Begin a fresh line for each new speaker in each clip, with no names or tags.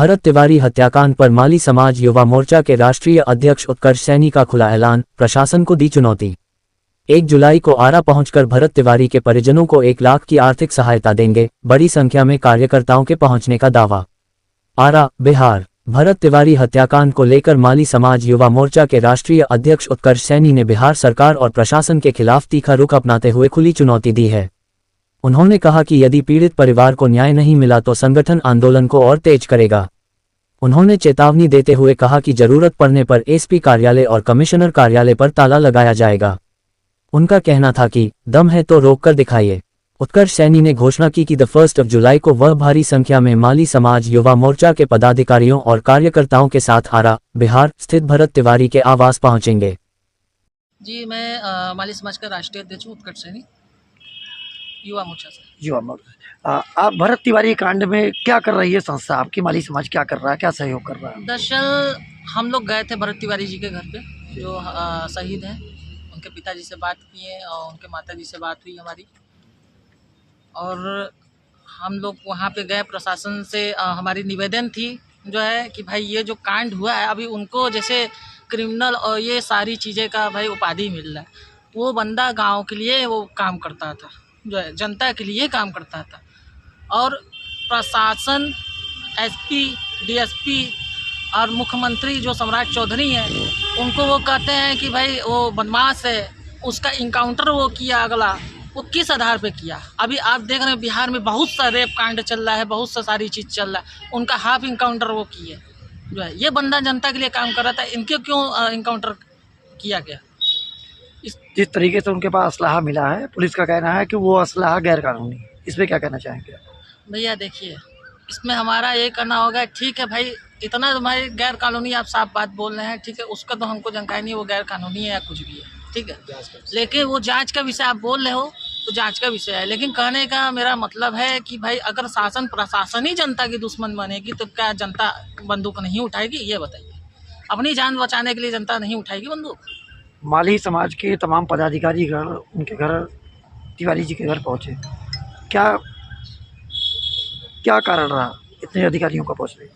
भरत तिवारी हत्याकांड पर माली समाज युवा मोर्चा के राष्ट्रीय अध्यक्ष उत्कर्ष सैनी का खुला ऐलान, प्रशासन को दी चुनौती। 1 जुलाई को आरा पहुंचकर भरत तिवारी के परिजनों को 1 लाख की आर्थिक सहायता देंगे, बड़ी संख्या में कार्यकर्ताओं के पहुंचने का दावा। आरा, बिहार। भरत तिवारी हत्याकांड को लेकर माली समाज युवा मोर्चा के राष्ट्रीय अध्यक्ष उत्कर्ष सैनी ने बिहार सरकार और प्रशासन के खिलाफ तीखा रुख अपनाते हुए खुली चुनौती दी है। उन्होंने कहा कि यदि पीड़ित परिवार को न्याय नहीं मिला तो संगठन आंदोलन को और तेज करेगा। उन्होंने चेतावनी देते हुए कहा कि जरूरत पड़ने पर एसपी कार्यालय और कमिश्नर कार्यालय पर ताला लगाया जाएगा। उनका कहना था कि दम है तो रोक कर दिखाइए। उत्कर्ष सैनी ने घोषणा की कि 1 जुलाई को वह भारी संख्या में माली समाज युवा मोर्चा के पदाधिकारियों और कार्यकर्ताओं के साथ आरा, बिहार स्थित भरत तिवारी के आवास पहुंचेंगे।
जी, मैं माली समाज का राष्ट्रीय अध्यक्ष हूँ, उत्कर्ष सैनी, युवा मोर्चा से।
युवा मोर्चा। आप भरत तिवारी कांड में क्या कर रही है संस्था आपकी? माली समाज क्या कर रहा है, क्या सहयोग कर रहा है?
दरअसल हम लोग गए थे भरत तिवारी जी के घर पे, जो शहीद हैं। उनके पिताजी से बात किए और उनके माताजी से बात हुई हमारी, और हम लोग वहाँ पे गए। प्रशासन से हमारी निवेदन थी जो है कि भाई ये जो कांड हुआ है, अभी उनको जैसे क्रिमिनल और ये सारी चीज़ें का भाई उपाधि मिल रहा है। वो बंदा गांव के लिए वो काम करता था, जो है जनता के लिए काम करता था, और प्रशासन, एसपी, डीएसपी और मुख्यमंत्री जो सम्राट चौधरी हैं, उनको वो कहते हैं कि भाई वो बदमाश है, उसका इनकाउंटर वो किया। अगला वो किस आधार पे किया? अभी आप देख रहे हैं बिहार में बहुत सा रेप कांड चल रहा है, बहुत सा सारी चीज़ चल रहा है, उनका हाफ इनकाउंटर वो किए। जो है ये बंदा जनता के लिए काम कर रहा था, इनके क्यों इनकाउंटर किया गया?
जिस तरीके से उनके पास असलाहा मिला है, पुलिस का कहना है कि वो असलाहा गैर कानूनी, इस पर क्या कहना चाहेंगे?
भैया देखिए, इसमें हमारा ये करना होगा, ठीक है भाई, इतना हमारे गैर कानूनी आप साफ बात बोल रहे हैं, ठीक है, उसका तो हमको जानकारी नहीं है वो गैर कानूनी है या कुछ भी है, ठीक है, लेकिन वो जांच का विषय आप बोल रहे हो तो जांच का विषय है। लेकिन कहने का मेरा मतलब है कि भाई अगर शासन प्रशासन ही जनता की दुश्मन बनेगी तो क्या जनता बंदूक नहीं उठाएगी? ये बताइए, अपनी जान बचाने के लिए जनता नहीं उठाएगी बंदूक?
माली समाज के तमाम पदाधिकारी उनके घर, तिवारी जी के घर पहुँचे, क्या कारण रहा इतने अधिकारियों का पहुँचने?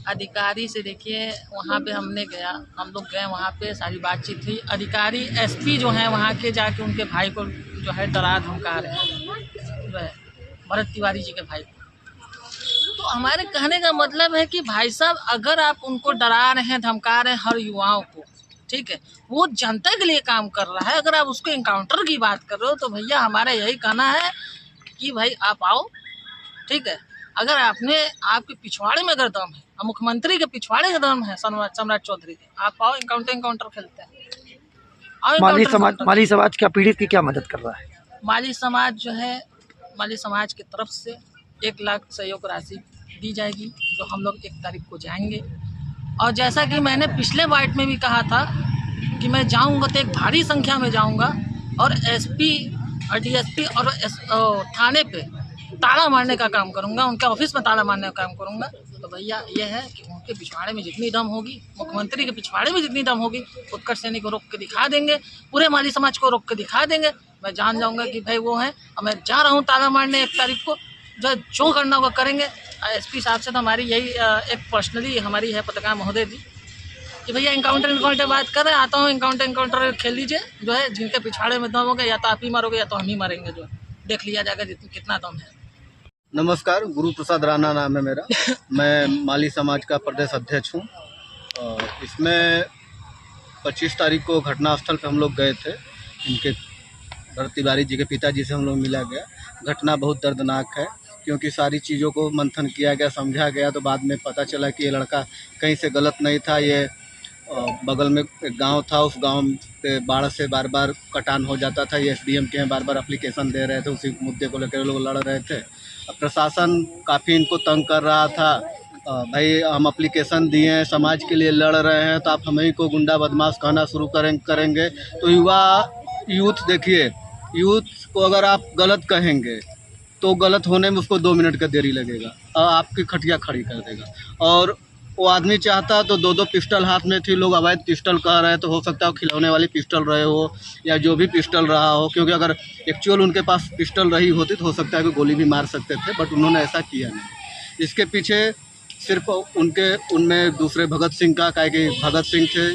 अधिकारी से देखिए, वहाँ पे हम लोग गए, वहाँ पे सारी बातचीत हुई। अधिकारी एसपी जो हैं वहाँ के, जाके उनके भाई को जो है डरा धमका रहे हैं, जो है भरत तिवारी जी के भाई को। तो हमारे कहने का मतलब है कि भाई साहब, अगर आप उनको डरा रहे हैं, धमका रहे हैं हर युवाओं को, ठीक है, वो जनता के लिए काम कर रहा है, अगर आप उसको इनकाउंटर की बात कर रहे हो तो भैया हमारा यही कहना है कि भाई आप आओ, ठीक है। अगर आपके पिछवाड़े में अगर दम है, मुख्यमंत्री के पिछवाड़े का दम है, सम्राट चौधरी के, आप आओ, इनकाउंटर खेलते हैं।
माली समाज क्या पीड़ित की क्या मदद कर रहा है?
माली समाज जो है, माली समाज की तरफ से 1 लाख सहयोग राशि दी जाएगी, जो हम लोग 1 तारीख को जाएंगे। और जैसा कि मैंने पिछले बाइट में भी कहा था कि मैं जाऊंगा तो एक भारी संख्या में जाऊंगा, और एसपी और डीएसपी और थाने पे ताला मारने का काम करूंगा, उनके ऑफिस में ताला मारने का काम करूंगा। तो भैया ये है कि उनके पिछवाड़े में जितनी दम होगी, मुख्यमंत्री के पिछवाड़े में जितनी दम होगी, उत्कर्ष सैनी को रोक के दिखा देंगे, पूरे माली समाज को रोक के दिखा देंगे। मैं जान जाऊंगा कि भाई वो हैं, और मैं जा रहा हूँ ताला मारने 1 तारीख को, जो करना होगा करेंगे। एसपी साहब से तो हमारी यही एक पर्सनली हमारी है पत्रकार महोदय जी कि भैया इनकाउंटर बात कर रहे हैं, आता हूँ, इनकाउंटर खेल लीजिए, जो है जिनके पिछवाड़े में दम होगा, या तो आप ही मारोगे या तो हम ही मारेंगे, जो देख लिया जाएगा कितना दम है।
नमस्कार, गुरु प्रसाद राणा नाम है मेरा। मैं माली समाज का प्रदेश अध्यक्ष हूँ। इसमें 25 तारीख को घटनास्थल पर हम लोग गए थे। इनके भरत तिवारी जी के पिताजी से हम लोग मिला गया। घटना बहुत दर्दनाक है, क्योंकि सारी चीज़ों को मंथन किया गया, समझा गया, तो बाद में पता चला कि ये लड़का कहीं से गलत नहीं था। ये बगल में एक गांव था, उस गांव पे बाढ़ से बार बार कटान हो जाता था। ये एसडीएम के हैं, बार बार एप्लीकेशन दे रहे थे, उसी मुद्दे को लेकर लोग लड़ रहे थे। प्रशासन काफ़ी इनको तंग कर रहा था। भाई हम एप्लीकेशन दिए हैं, समाज के लिए लड़ रहे हैं, तो आप हमें को गुंडा बदमाश कहना शुरू करेंगे। तो यूथ देखिए, यूथ को अगर आप गलत कहेंगे तो गलत होने में उसको 2 मिनट का देरी लगेगा और आपकी खटिया खड़ी कर देगा। और वो आदमी चाहता तो 2-2 पिस्टल हाथ में थी, लोग अवैध पिस्टल कह रहे हैं, तो हो सकता है खिलौने वाली पिस्टल रहे हो या जो भी पिस्टल रहा हो, क्योंकि अगर एक्चुअल उनके पास पिस्टल रही होती तो हो सकता है कि गोली भी मार सकते थे, बट उन्होंने ऐसा किया नहीं। इसके पीछे सिर्फ उनमें दूसरे भगत सिंह का, क्या कि भगत सिंह थे,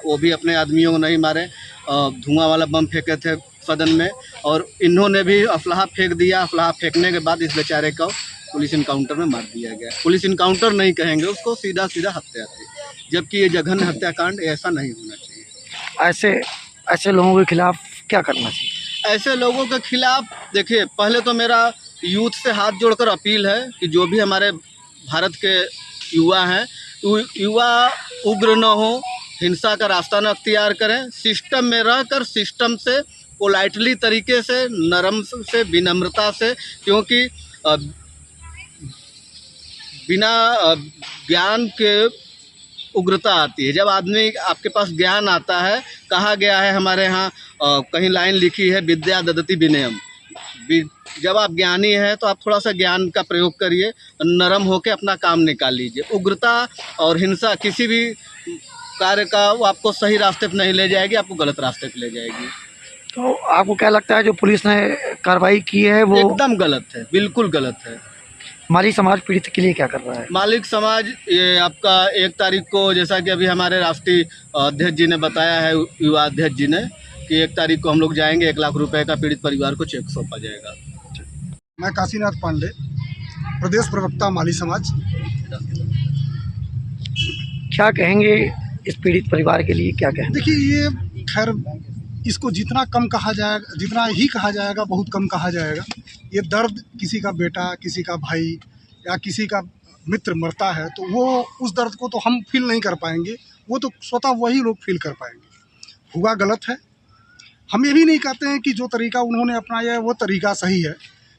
वो भी अपने आदमियों को नहीं मारे, धुआं वाला बम फेंके थे सदन में, और इन्होंने भी अफलाह फेंक दिया। अफलाह फेंकने के बाद इस बेचारे को पुलिस इनकाउंटर में मार दिया गया। पुलिस इनकाउंटर नहीं कहेंगे उसको, सीधा सीधा हत्या थी, जबकि ये जघन्य हत्याकांड ऐसा नहीं होना चाहिए।
ऐसे लोगों के खिलाफ क्या करना चाहिए?
ऐसे लोगों के खिलाफ देखिए, पहले तो मेरा यूथ से हाथ जोड़कर अपील है कि जो भी हमारे भारत के युवा हैं, युवा उग्र न हो, हिंसा का रास्ता न अख्तियार करें, सिस्टम में रहकर सिस्टम से पोलाइटली तरीके से, नरम से, विनम्रता से, क्योंकि बिना ज्ञान के उग्रता आती है। जब आदमी आपके पास ज्ञान आता है, कहा गया है हमारे यहाँ कहीं लाइन लिखी है, विद्या ददति विनयम। जब आप ज्ञानी हैं तो आप थोड़ा सा ज्ञान का प्रयोग करिए, नरम होकर अपना काम निकाल लीजिए। उग्रता और हिंसा किसी भी कार्य का वो आपको सही रास्ते पर नहीं ले जाएगी, आपको गलत रास्ते पर ले जाएगी।
तो आपको क्या लगता है जो पुलिस ने कार्रवाई की है वो
एकदम गलत है, बिल्कुल गलत है।
माली समाज पीड़ित के लिए क्या कर रहा है?
मालिक समाज ये आपका 1 तारीख को, जैसा कि अभी हमारे राष्ट्रीय अध्यक्ष जी ने बताया है, युवा अध्यक्ष जी ने, कि 1 तारीख को हम लोग जाएंगे, 1 लाख रुपए का पीड़ित परिवार को चेक सौंपा जाएगा।
मैं काशीनाथ पांडे, प्रदेश प्रवक्ता माली समाज।
क्या कहेंगे इस पीड़ित परिवार के लिए, क्या कहेंगे?
देखिए, ये खैर इसको जितना कम कहा जाएगा, जितना ही कहा जाएगा बहुत कम कहा जाएगा। ये दर्द किसी का बेटा, किसी का भाई या किसी का मित्र मरता है तो वो उस दर्द को तो हम फील नहीं कर पाएंगे, वो तो स्वतः वही लोग फील कर पाएंगे। हुआ गलत है। हम ये भी नहीं कहते हैं कि जो तरीका उन्होंने अपनाया है वो तरीका सही है,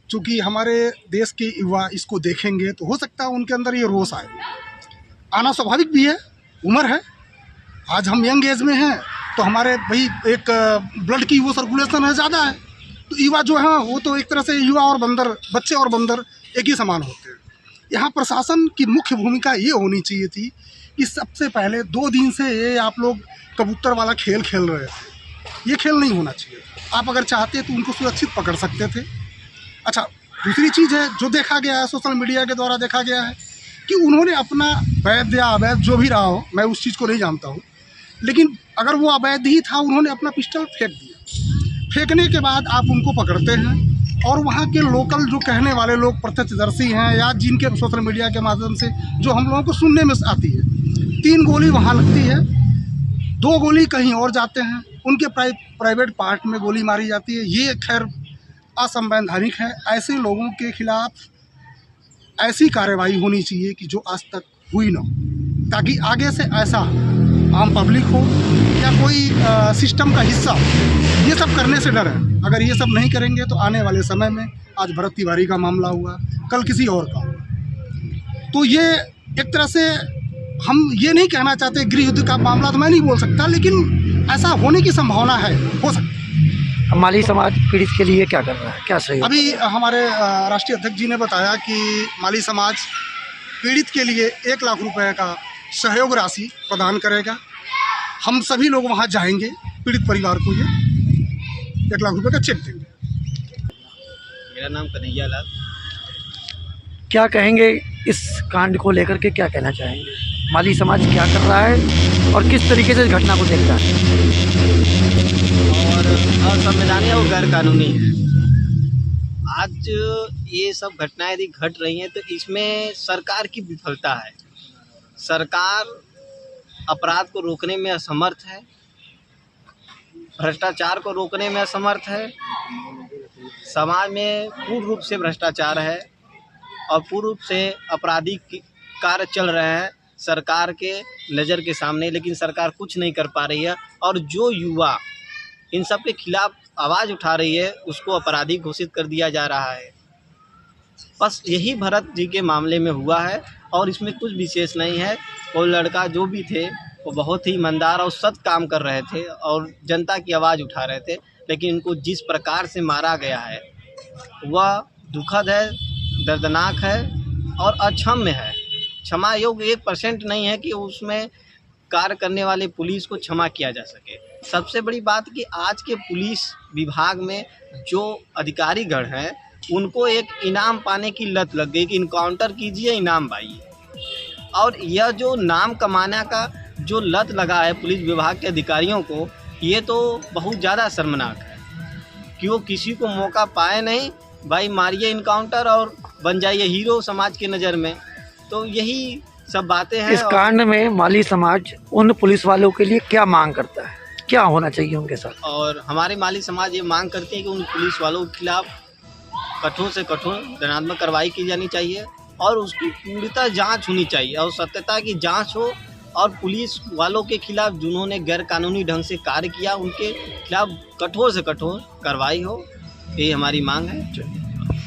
क्योंकि हमारे देश के युवा इसको देखेंगे तो हो सकता है उनके अंदर ये रोष आए। आना स्वाभाविक भी है, उम्र है। आज हम यंग एज में हैं तो हमारे भाई एक ब्लड की वो सर्कुलेशन है, ज़्यादा है, तो युवा जो है वो तो एक तरह से युवा और बंदर, बच्चे और बंदर एक ही समान होते हैं। यहाँ प्रशासन की मुख्य भूमिका ये होनी चाहिए थी कि सबसे पहले 2 दिन से ये आप लोग कबूतर वाला खेल खेल रहे थे, ये खेल नहीं होना चाहिए। आप अगर चाहते तो उनको सुरक्षित पकड़ सकते थे। अच्छा, दूसरी चीज़ है जो देखा गया है, सोशल मीडिया के द्वारा देखा गया है कि उन्होंने अपना वैध या अवैध जो भी रहा हो, मैं उस चीज़ को नहीं जानता हूँ, लेकिन अगर वो अवैध ही था, उन्होंने अपना पिस्टल फेंक दिया। फेंकने के बाद आप उनको पकड़ते हैं और वहाँ के लोकल जो कहने वाले लोग प्रत्यक्षदर्शी हैं या जिनके सोशल मीडिया के माध्यम से जो हम लोगों को सुनने में आती है, 3 गोली वहाँ लगती है, 2 गोली कहीं और जाते हैं, उनके प्राइवेट पार्ट में गोली मारी जाती है। ये खैर असंवैधानिक है। ऐसे लोगों के खिलाफ ऐसी कार्रवाई होनी चाहिए कि जो आज तक हुई ना, ताकि आगे से ऐसा आम पब्लिक हो या कोई सिस्टम का हिस्सा हो, ये सब करने से डर है। अगर ये सब नहीं करेंगे तो आने वाले समय में, आज भरत तिवारी का मामला हुआ, कल किसी और का होगा, तो ये एक तरह से हम ये नहीं कहना चाहते गृह युद्ध का मामला तो मैं नहीं बोल सकता, लेकिन ऐसा होने की संभावना है, हो सकता है।
माली समाज पीड़ित के लिए क्या कर रहा है, क्या सही?
अभी हमारे राष्ट्रीय अध्यक्ष जी ने बताया कि माली समाज पीड़ित के लिए 1 लाख रुपए का सहयोग राशि प्रदान करेगा। हम सभी लोग वहां जाएंगे, पीड़ित परिवार को ये 1 लाख रुपए का चेक देंगे।
मेरा नाम कन्हैया लाल।
क्या कहेंगे इस कांड को लेकर के, क्या कहना चाहेंगे? माली समाज क्या कर रहा है और किस तरीके से इस घटना को देख रहा है?
और असंवैधानिक और गैर कानूनी है। आज ये सब घटनाएं यदि घट रही हैं तो इसमें सरकार की विफलता है। सरकार अपराध को रोकने में असमर्थ है, भ्रष्टाचार को रोकने में असमर्थ है। समाज में पूर्ण रूप से भ्रष्टाचार है और पूर्ण रूप से आपराधिक कार्य चल रहे हैं सरकार के नज़र के सामने, लेकिन सरकार कुछ नहीं कर पा रही है। और जो युवा इन सब के खिलाफ आवाज़ उठा रही है उसको अपराधी घोषित कर दिया जा रहा है। बस यही भरत जी के मामले में हुआ है और इसमें कुछ विशेष नहीं है। वो लड़का जो भी थे वो बहुत ही ईमानदार और सत काम कर रहे थे और जनता की आवाज़ उठा रहे थे, लेकिन उनको जिस प्रकार से मारा गया है वह दुखद है, दर्दनाक है और अक्षम्य है। क्षमा योग्य 1% नहीं है कि उसमें कार्य करने वाले पुलिस को क्षमा किया जा सके। सबसे बड़ी बात कि आज के पुलिस विभाग में जो अधिकारीगण हैं उनको एक इनाम पाने की लत लग गई कि इनकाउंटर कीजिए, इनाम पाइए। और यह जो नाम कमाने का जो लत लगा है पुलिस विभाग के अधिकारियों को, ये तो बहुत ज़्यादा शर्मनाक है कि वो किसी को मौका पाए नहीं, भाई मारिए इनकाउंटर और बन जाइए हीरो समाज की नज़र में। तो यही सब बातें हैं।
इस कांड में माली समाज उन पुलिस वालों के लिए क्या मांग करता है, क्या होना चाहिए उनके साथ?
और हमारे माली समाज ये मांग करती है कि उन पुलिस वालों के खिलाफ कठोर से कठोर दंडात्मक कार्रवाई की जानी चाहिए और उसकी पूर्णतः जांच होनी चाहिए और सत्यता की जांच हो, और पुलिस वालों के खिलाफ जिन्होंने गैर कानूनी ढंग से कार्य किया उनके खिलाफ कठोर से कठोर कार्रवाई हो, ये हमारी मांग है।